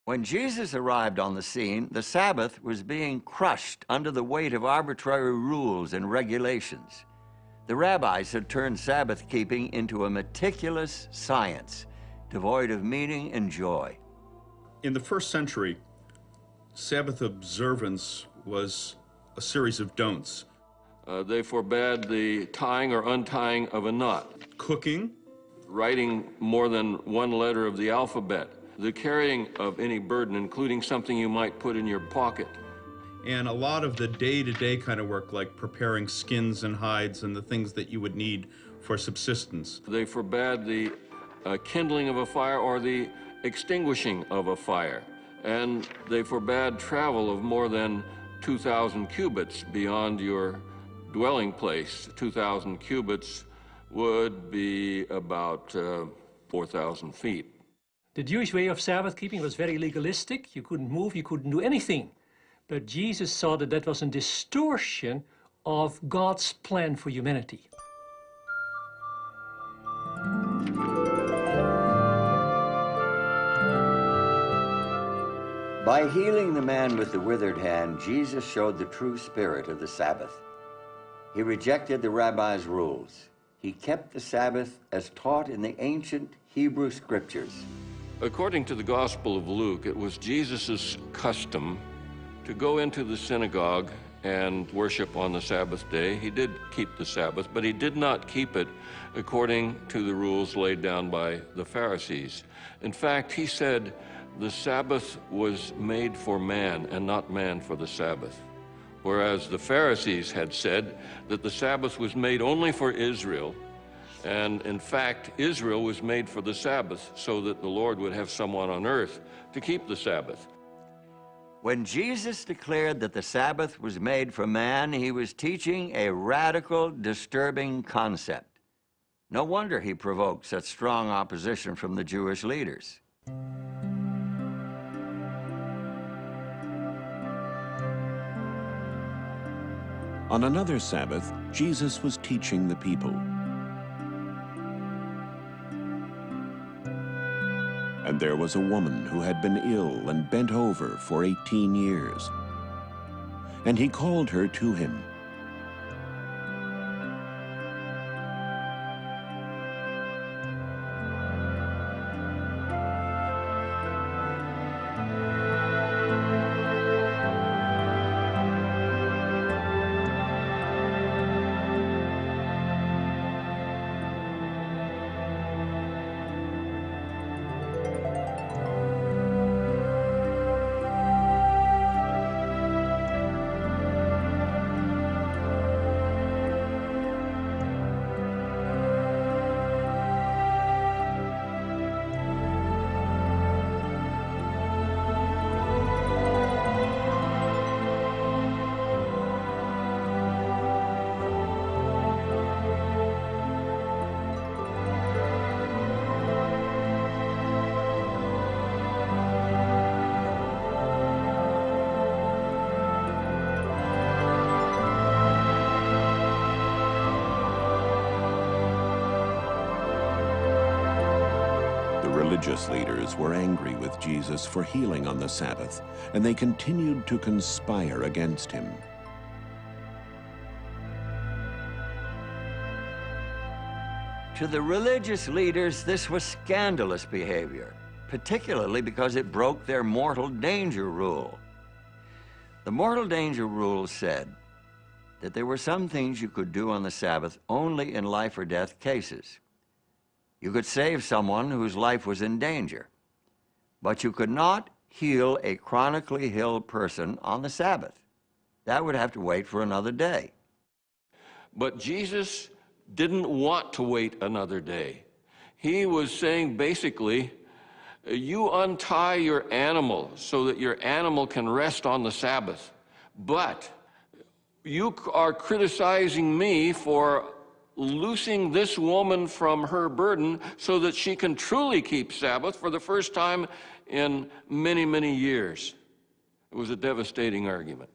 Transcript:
When Jesus arrived on the scene, the Sabbath was being crushed under the weight of arbitrary rules and regulations. The rabbis had turned Sabbath keeping into a meticulous science, devoid of meaning and joy. In the first century, Sabbath observance was a series of don'ts. They forbade the tying or untying of a knot. Cooking. Writing more than one letter of the alphabet. The carrying of any burden, including something you might put in your pocket. And a lot of the day-to-day kind of work, like preparing skins and hides and the things that you would need for subsistence. They forbade the kindling of a fire or the extinguishing of a fire. And they forbade travel of more than 2,000 cubits beyond your dwelling place. 2,000 cubits would be about 4,000 feet. The Jewish way of Sabbath keeping was very legalistic. You couldn't move, you couldn't do anything. But Jesus saw that that was a distortion of God's plan for humanity. By healing the man with the withered hand, Jesus showed the true spirit of the Sabbath. He rejected the rabbis' rules. He kept the Sabbath as taught in the ancient Hebrew scriptures. According to the Gospel of Luke, it was Jesus' custom to go into the synagogue and worship on the Sabbath day. He did keep the Sabbath, but he did not keep it according to the rules laid down by the Pharisees. In fact, he said the Sabbath was made for man and not man for the Sabbath. Whereas the Pharisees had said that the Sabbath was made only for Israel, and in fact, Israel was made for the Sabbath so that the Lord would have someone on earth to keep the Sabbath. When Jesus declared that the Sabbath was made for man, he was teaching a radical, disturbing concept. No wonder he provoked such strong opposition from the Jewish leaders. On another Sabbath, Jesus was teaching the people. And there was a woman who had been ill and bent over for 18 years. And he called her to him. Religious leaders were angry with Jesus for healing on the Sabbath, and they continued to conspire against him. To the religious leaders, this was scandalous behavior, particularly because it broke their mortal danger rule. The mortal danger rule said that there were some things you could do on the Sabbath only in life or death cases. You could save someone whose life was in danger, but you could not heal a chronically ill person on the Sabbath. That would have to wait for another day. But Jesus didn't want to wait another day. He was saying basically, you untie your animal so that your animal can rest on the Sabbath, but you are criticizing me for loosing this woman from her burden so that she can truly keep Sabbath for the first time in many, many years. It was a devastating argument.